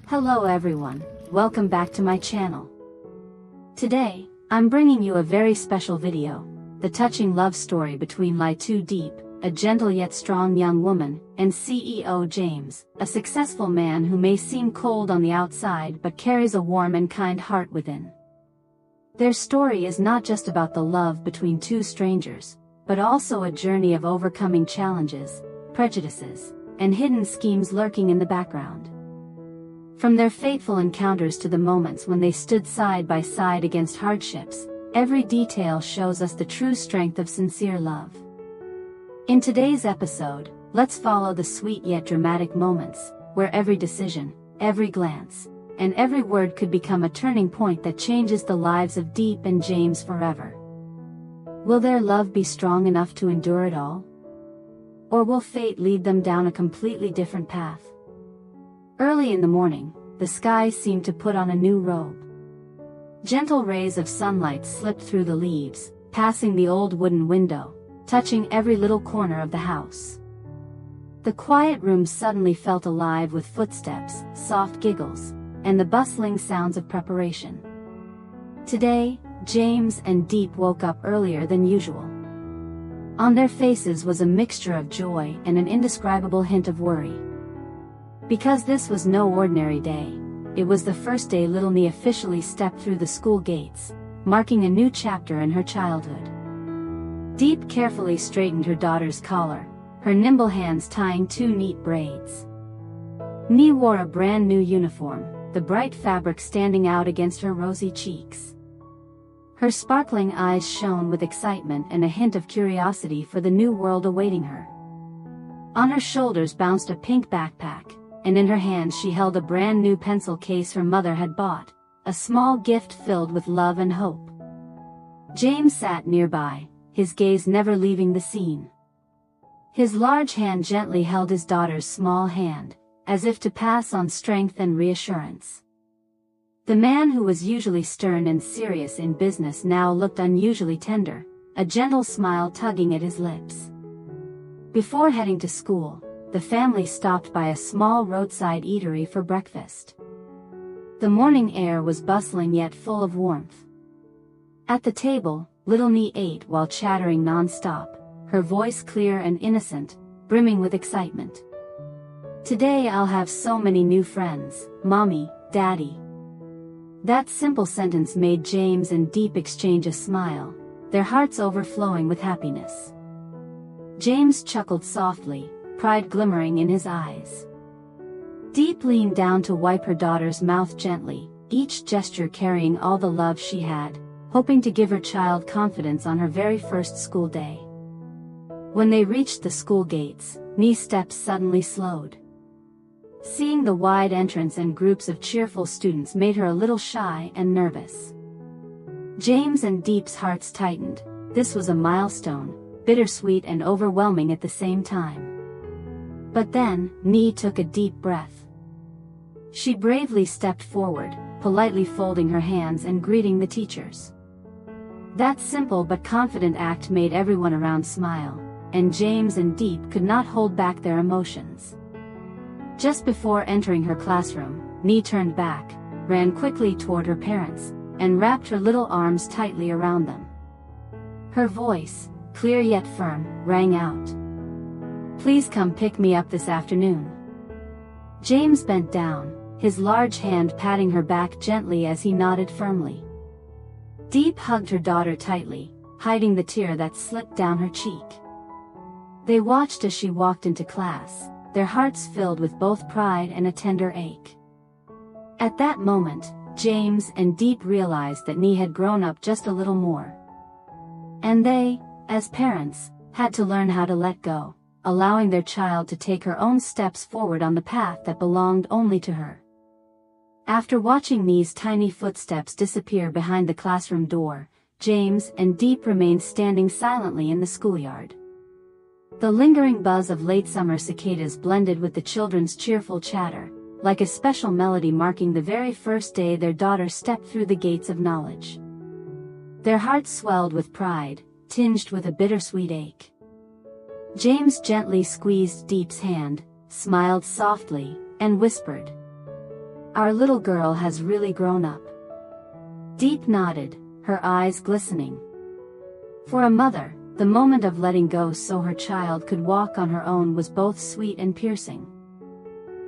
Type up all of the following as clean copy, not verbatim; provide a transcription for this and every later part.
Hello everyone, welcome back to my channel. Today, I'm bringing you a very special video, the touching love story between Lytutieu, a gentle yet strong young woman, and CEO James, a successful man who may seem cold on the outside but carries a warm and kind heart within. Their story is not just about the love between two strangers, but also a journey of overcoming challenges, prejudices, and hidden schemes lurking in the background. From their fateful encounters to the moments when they stood side by side against hardships, every detail shows us the true strength of sincere love. In today's episode, let's follow the sweet yet dramatic moments, where every decision, every glance, and every word could become a turning point that changes the lives of Deep and James forever. Will their love be strong enough to endure it all? Or will fate lead them down a completely different path? Early in the morning, the sky seemed to put on a new robe. Gentle rays of sunlight slipped through the leaves, passing the old wooden window, touching every little corner of the house. The quiet room suddenly felt alive with footsteps, soft giggles, and the bustling sounds of preparation. Today, James and Deep woke up earlier than usual. On their faces was a mixture of joy and an indescribable hint of worry. Because this was no ordinary day, it was the first day little Nie officially stepped through the school gates, marking a new chapter in her childhood. Deep carefully straightened her daughter's collar, her nimble hands tying two neat braids. Nie wore a brand new uniform, the bright fabric standing out against her rosy cheeks. Her sparkling eyes shone with excitement and a hint of curiosity for the new world awaiting her. On her shoulders bounced a pink backpack, and in her hands she held a brand new pencil case her mother had bought, a small gift filled with love and hope. James sat nearby, his gaze never leaving the scene. His large hand gently held his daughter's small hand, as if to pass on strength and reassurance. The man who was usually stern and serious in business now looked unusually tender, a gentle smile tugging at his lips. Before heading to school, the family stopped by a small roadside eatery for breakfast. The morning air was bustling yet full of warmth. At the table, little Nie ate while chattering non-stop, her voice clear and innocent, brimming with excitement. "Today I'll have so many new friends, Mommy, Daddy." That simple sentence made James and Deep exchange a smile, their hearts overflowing with happiness. James chuckled softly, pride glimmering in his eyes. Deep leaned down to wipe her daughter's mouth gently, each gesture carrying all the love she had, hoping to give her child confidence on her very first school day. When they reached the school gates, Nie's steps suddenly slowed. Seeing the wide entrance and groups of cheerful students made her a little shy and nervous. James and Deep's hearts tightened. This was a milestone, bittersweet and overwhelming at the same time. But then, Nie took a deep breath. She bravely stepped forward, politely folding her hands and greeting the teachers. That simple but confident act made everyone around smile, and James and Deep could not hold back their emotions. Just before entering her classroom, Nie turned back, ran quickly toward her parents, and wrapped her little arms tightly around them. Her voice, clear yet firm, rang out. "Please come pick me up this afternoon." James bent down, his large hand patting her back gently as he nodded firmly. Deep hugged her daughter tightly, hiding the tear that slipped down her cheek. They watched as she walked into class, their hearts filled with both pride and a tender ache. At that moment, James and Deep realized that Nie had grown up just a little more. And they, as parents, had to learn how to let go, allowing their child to take her own steps forward on the path that belonged only to her. After watching Nie's tiny footsteps disappear behind the classroom door, James and Deep remained standing silently in the schoolyard. The lingering buzz of late summer cicadas blended with the children's cheerful chatter, like a special melody marking the very first day their daughter stepped through the gates of knowledge. Their hearts swelled with pride, tinged with a bittersweet ache. James gently squeezed Deep's hand, smiled softly, and whispered, Our little girl has really grown up." Deep nodded, her eyes glistening. For a mother, the moment of letting go so her child could walk on her own was both sweet and piercing.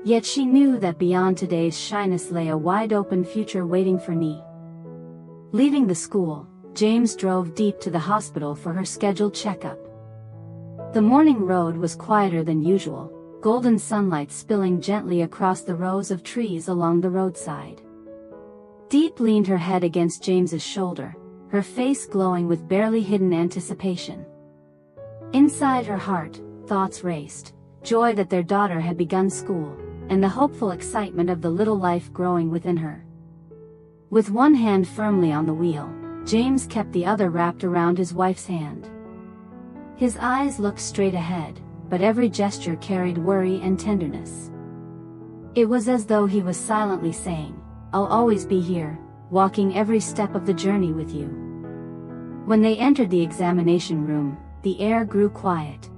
Yet she knew that beyond today's shyness lay a wide-open future waiting for Nee. Leaving the school, James drove Deep to the hospital for her scheduled checkup. The morning road was quieter than usual, golden sunlight spilling gently across the rows of trees along the roadside. Deep leaned her head against James's shoulder, her face glowing with barely hidden anticipation. Inside her heart, thoughts raced, joy that their daughter had begun school, and the hopeful excitement of the little life growing within her. With one hand firmly on the wheel, James kept the other wrapped around his wife's hand. His eyes looked straight ahead, but every gesture carried worry and tenderness. It was as though he was silently saying, "I'll always be here, walking every step of the journey with you." When they entered the examination room, the air grew quiet.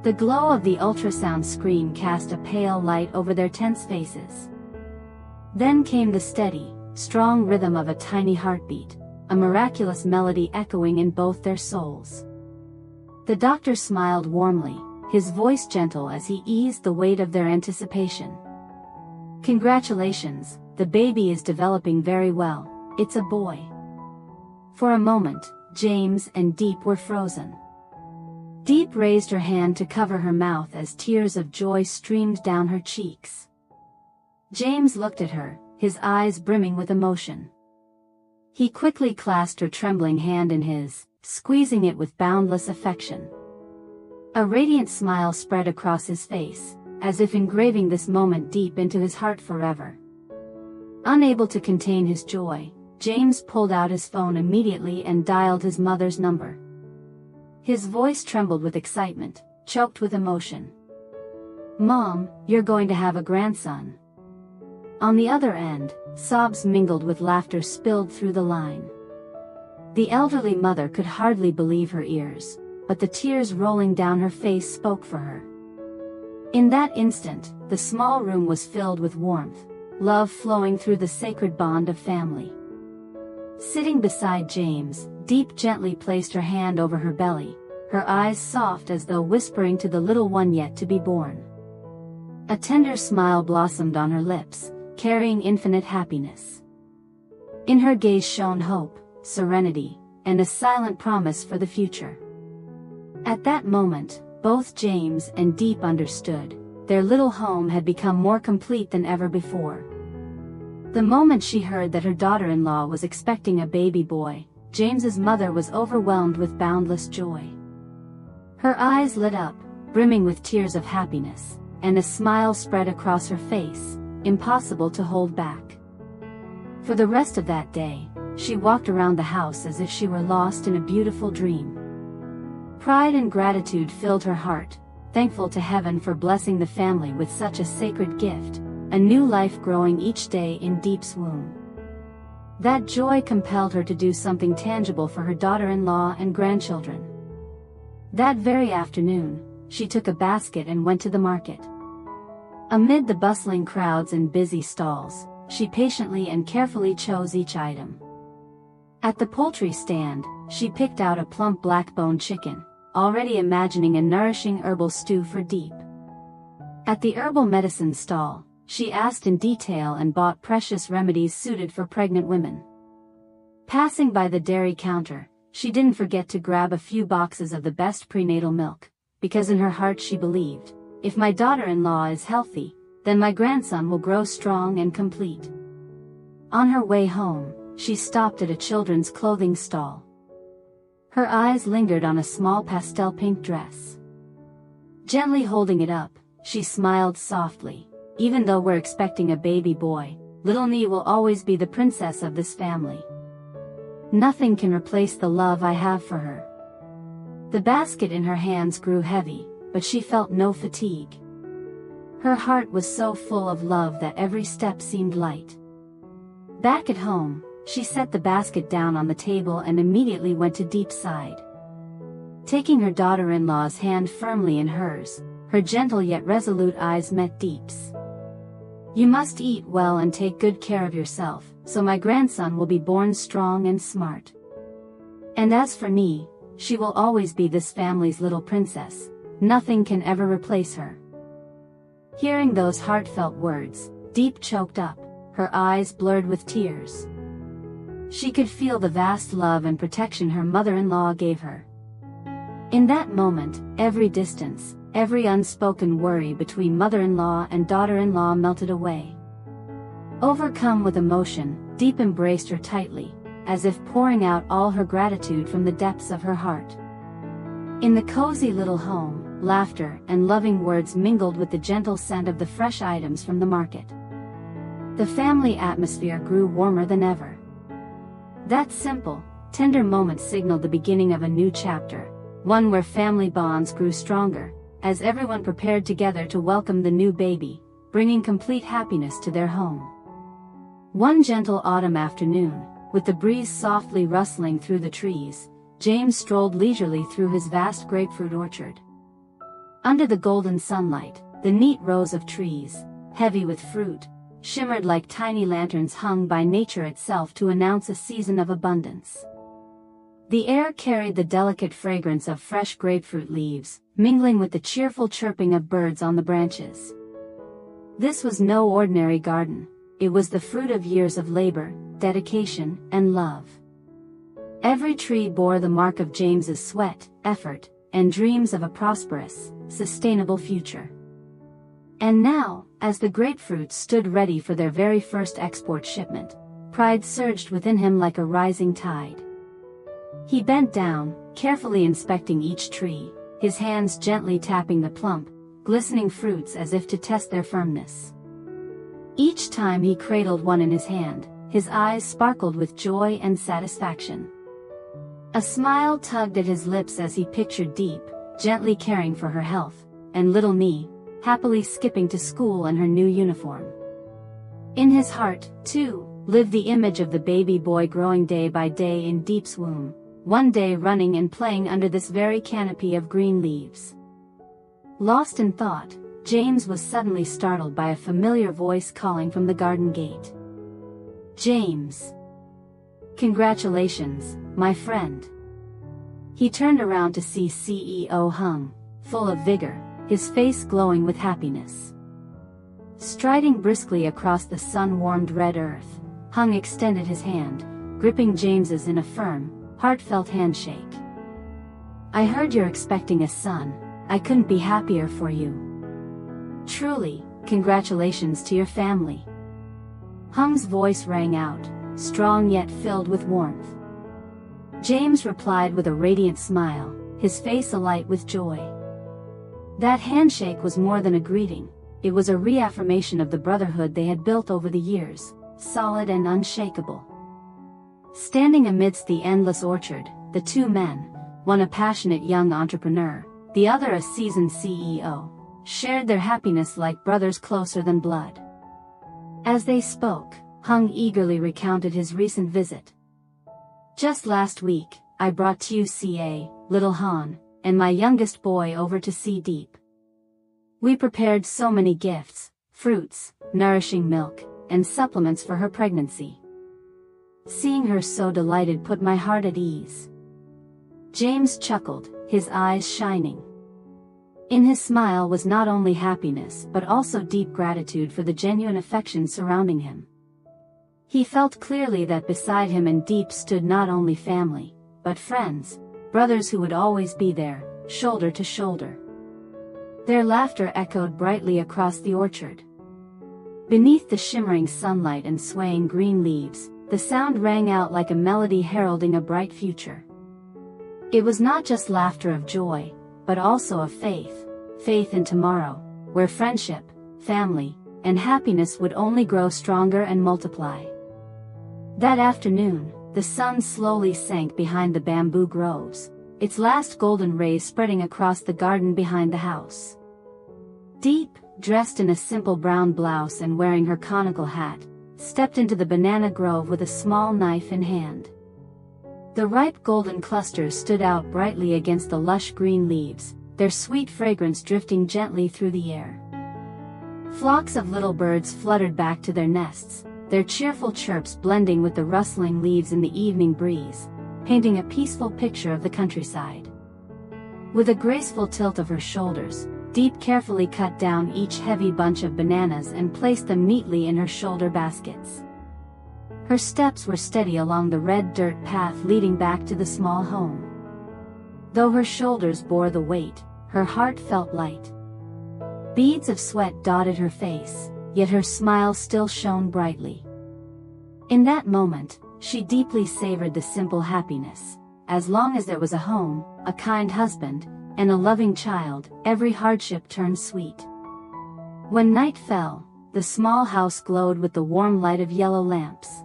The glow of the ultrasound screen cast a pale light over their tense faces. Then came the steady, strong rhythm of a tiny heartbeat, a miraculous melody echoing in both their souls. The doctor smiled warmly, his voice gentle as he eased the weight of their anticipation. "Congratulations, the baby is developing very well, it's a boy." For a moment, James and Deep were frozen. Deep raised her hand to cover her mouth as tears of joy streamed down her cheeks. James looked at her, his eyes brimming with emotion. He quickly clasped her trembling hand in his, squeezing it with boundless affection. A radiant smile spread across his face, as if engraving this moment deep into his heart forever. Unable to contain his joy, James pulled out his phone immediately and dialed his mother's number. His voice trembled with excitement, choked with emotion. "Mom, you're going to have a grandson." On the other end, sobs mingled with laughter spilled through the line. The elderly mother could hardly believe her ears, but the tears rolling down her face spoke for her. In that instant, the small room was filled with warmth, love flowing through the sacred bond of family. Sitting beside James, Deep gently placed her hand over her belly, her eyes soft as though whispering to the little one yet to be born. A tender smile blossomed on her lips, carrying infinite happiness. In her gaze shone hope, serenity, and a silent promise for the future. At that moment, both James and Deep understood, their little home had become more complete than ever before. The moment she heard that her daughter-in-law was expecting a baby boy, James's mother was overwhelmed with boundless joy. Her eyes lit up, brimming with tears of happiness, and a smile spread across her face, impossible to hold back. For the rest of that day, she walked around the house as if she were lost in a beautiful dream. Pride and gratitude filled her heart, thankful to heaven for blessing the family with such a sacred gift, a new life growing each day in Deep's womb. That joy compelled her to do something tangible for her daughter-in-law and grandchildren. That very afternoon, she took a basket and went to the market. Amid the bustling crowds and busy stalls, she patiently and carefully chose each item. At the poultry stand, she picked out a plump black-boned chicken, already imagining a nourishing herbal stew for Deep. At the herbal medicine stall, she asked in detail and bought precious remedies suited for pregnant women. Passing by the dairy counter, she didn't forget to grab a few boxes of the best prenatal milk, because in her heart she believed, if my daughter-in-law is healthy, then my grandson will grow strong and complete. On her way home, she stopped at a children's clothing stall. Her eyes lingered on a small pastel pink dress. Gently holding it up, she smiled softly. "Even though we're expecting a baby boy, little Nee will always be the princess of this family. Nothing can replace the love I have for her." The basket in her hands grew heavy, but she felt no fatigue. Her heart was so full of love that every step seemed light. Back at home, she set the basket down on the table and immediately went to Deep's side. Taking her daughter-in-law's hand firmly in hers, her gentle yet resolute eyes met Deep's. You must eat well and take good care of yourself, so my grandson will be born strong and smart. And as for me, she will always be this family's little princess. Nothing can ever replace her." Hearing those heartfelt words, Deep choked up, her eyes blurred with tears. She could feel the vast love and protection her mother-in-law gave her. In that moment, every distance, every unspoken worry between mother-in-law and daughter-in-law melted away. Overcome with emotion, Deep embraced her tightly, as if pouring out all her gratitude from the depths of her heart. In the cozy little home, laughter and loving words mingled with the gentle scent of the fresh items from the market. The family atmosphere grew warmer than ever. That simple, tender moment signaled the beginning of a new chapter, one where family bonds grew stronger, as everyone prepared together to welcome the new baby, bringing complete happiness to their home. One gentle autumn afternoon, with the breeze softly rustling through the trees, James strolled leisurely through his vast grapefruit orchard. Under the golden sunlight, the neat rows of trees, heavy with fruit, shimmered like tiny lanterns hung by nature itself to announce a season of abundance. The air carried the delicate fragrance of fresh grapefruit leaves, mingling with the cheerful chirping of birds on the branches. This was no ordinary garden, it was the fruit of years of labor, dedication, and love. Every tree bore the mark of James's sweat, effort, and dreams of a prosperous, sustainable future. And now, as the grapefruits stood ready for their very first export shipment, pride surged within him like a rising tide. He bent down, carefully inspecting each tree, his hands gently tapping the plump, glistening fruits as if to test their firmness. Each time he cradled one in his hand, his eyes sparkled with joy and satisfaction. A smile tugged at his lips as he pictured Deep, gently caring for her health, and little Me, happily skipping to school in her new uniform. In his heart, too, lived the image of the baby boy growing day by day in Deep's womb, one day running and playing under this very canopy of green leaves. Lost in thought, James was suddenly startled by a familiar voice calling from the garden gate. "James! Congratulations, my friend." He turned around to see CEO Hung, full of vigor, his face glowing with happiness. Striding briskly across the sun-warmed red earth, Hung extended his hand, gripping James's in a firm, heartfelt handshake. "I heard you're expecting a son. I couldn't be happier for you. Truly, congratulations to your family." Hung's voice rang out, strong yet filled with warmth. James replied with a radiant smile, his face alight with joy. That handshake was more than a greeting, it was a reaffirmation of the brotherhood they had built over the years, solid and unshakable. Standing amidst the endless orchard, the two men, one a passionate young entrepreneur, the other a seasoned CEO, shared their happiness like brothers closer than blood. As they spoke, Hung eagerly recounted his recent visit. "Just last week, I brought Tieu, little Han, and my youngest boy over to see Deep. We prepared so many gifts, fruits, nourishing milk, and supplements for her pregnancy. Seeing her so delighted put my heart at ease." James chuckled, his eyes shining. In his smile was not only happiness but also deep gratitude for the genuine affection surrounding him. He felt clearly that beside him and Deep stood not only family, but friends, brothers who would always be there, shoulder to shoulder. Their laughter echoed brightly across the orchard. Beneath the shimmering sunlight and swaying green leaves, the sound rang out like a melody heralding a bright future. It was not just laughter of joy, but also of faith, faith in tomorrow, where friendship, family, and happiness would only grow stronger and multiply. That afternoon, the sun slowly sank behind the bamboo groves, its last golden rays spreading across the garden behind the house. Deep, dressed in a simple brown blouse and wearing her conical hat, stepped into the banana grove with a small knife in hand. The ripe golden clusters stood out brightly against the lush green leaves, their sweet fragrance drifting gently through the air. Flocks of little birds fluttered back to their nests, their cheerful chirps blending with the rustling leaves in the evening breeze, painting a peaceful picture of the countryside. With a graceful tilt of her shoulders, Deep carefully cut down each heavy bunch of bananas and placed them neatly in her shoulder baskets. Her steps were steady along the red dirt path leading back to the small home. Though her shoulders bore the weight, her heart felt light. Beads of sweat dotted her face, yet her smile still shone brightly. In that moment, she deeply savored the simple happiness. As long as there was a home, a kind husband, and a loving child, every hardship turned sweet. When night fell, the small house glowed with the warm light of yellow lamps.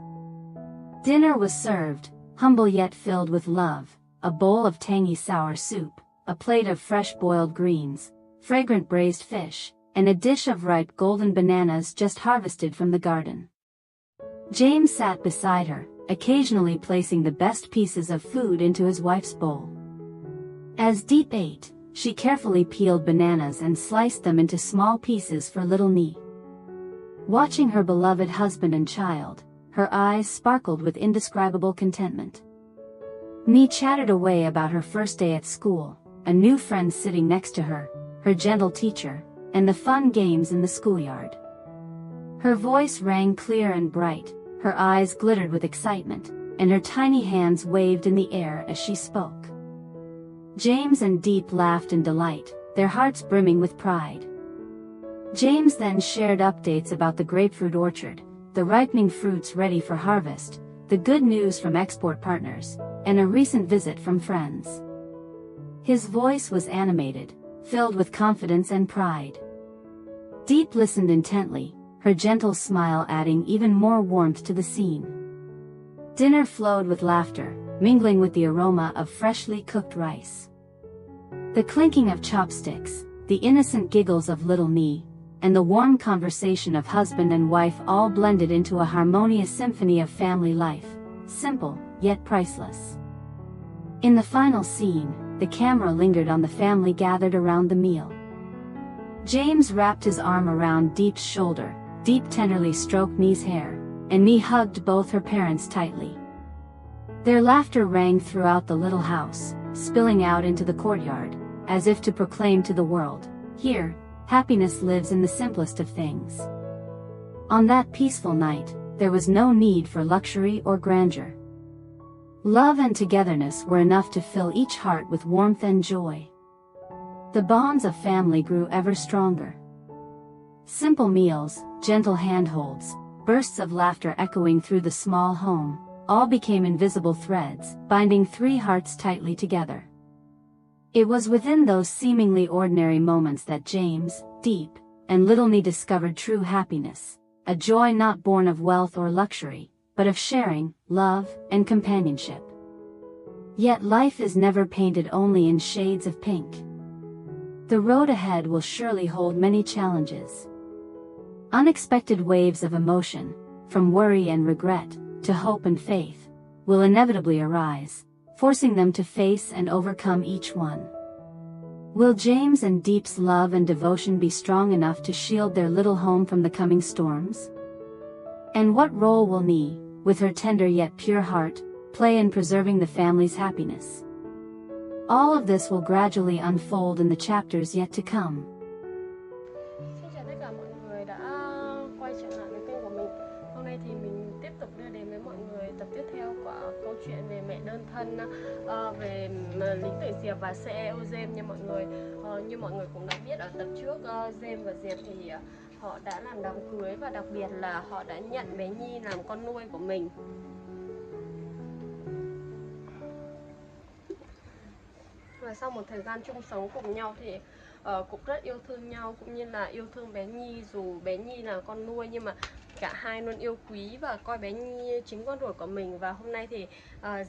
Dinner was served, humble yet filled with love, a bowl of tangy sour soup, a plate of fresh boiled greens, fragrant braised fish, and a dish of ripe golden bananas just harvested from the garden. James sat beside her, occasionally placing the best pieces of food into his wife's bowl. As Deep ate, she carefully peeled bananas and sliced them into small pieces for little Nee. Watching her beloved husband and child, her eyes sparkled with indescribable contentment. Nee chattered away about her first day at school, a new friend sitting next to her, her gentle teacher, and the fun games in the schoolyard. Her voice rang clear and bright, her eyes glittered with excitement, and her tiny hands waved in the air as she spoke. James and Deep laughed in delight, their hearts brimming with pride. James then shared updates about the grapefruit orchard, the ripening fruits ready for harvest, the good news from export partners, and a recent visit from friends. His voice was animated, filled with confidence and pride. Deep listened intently, her gentle smile adding even more warmth to the scene. Dinner flowed with laughter, mingling with the aroma of freshly cooked rice. The clinking of chopsticks, the innocent giggles of little Nee, and the warm conversation of husband and wife all blended into a harmonious symphony of family life, simple, yet priceless. In the final scene, the camera lingered on the family gathered around the meal. James wrapped his arm around Deep's shoulder, Deep tenderly stroked Nee's hair, and Nee hugged both her parents tightly. Their laughter rang throughout the little house, spilling out into the courtyard, as if to proclaim to the world, "Here, happiness lives in the simplest of things." On that peaceful night, there was no need for luxury or grandeur. Love and togetherness were enough to fill each heart with warmth and joy. The bonds of family grew ever stronger. Simple meals, gentle handholds, bursts of laughter echoing through the small home, all became invisible threads, binding three hearts tightly together. It was within those seemingly ordinary moments that James, Deep, and little Nee discovered true happiness, a joy not born of wealth or luxury, but of sharing, love, and companionship. Yet life is never painted only in shades of pink. The road ahead will surely hold many challenges. Unexpected waves of emotion, from worry and regret, to hope and faith, will inevitably arise, forcing them to face and overcome each one. Will James and Deep's love and devotion be strong enough to shield their little home from the coming storms? And what role will Nee, with her tender yet pure heart, play in preserving the family's happiness? All of this will gradually unfold in the chapters yet to come. Xin chào tất cả mọi người đã quay trở lại với kênh của mình. Hôm nay thì mình tiếp tục đưa đến với mọi người tập tiếp theo của câu chuyện về mẹ đơn thân, về Lythieuca và CEO James nha mọi người. Như mọi người cũng đã biết ở tập trước, James và Diệp thì họ đã làm đám cưới và đặc biệt là họ đã nhận bé Nhi làm con nuôi của mình. Và sau một thời gian chung sống cùng nhau thì cũng rất yêu thương nhau, cũng như là yêu thương bé Nhi. Dù bé Nhi là con nuôi nhưng mà cả hai luôn yêu quý và coi bé Nhi chính con ruột của mình. Và hôm nay thì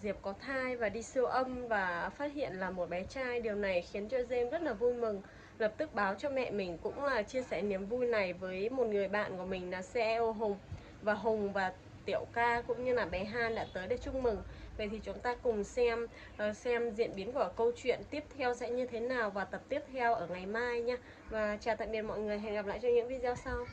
Diệp có thai và đi siêu âm và phát hiện là một bé trai. Điều này khiến cho James rất là vui mừng, lập tức báo cho mẹ mình, cũng là chia sẻ niềm vui này với một người bạn của mình là CEO Hùng. Và Hùng và Tiểu Ca cũng như là bé Han đã tới để chúc mừng. Vậy thì chúng ta cùng xem diễn biến của câu chuyện tiếp theo sẽ như thế nào vào tập tiếp theo ở ngày mai nha. Và chào tạm biệt mọi người, hẹn gặp lại trong những video sau.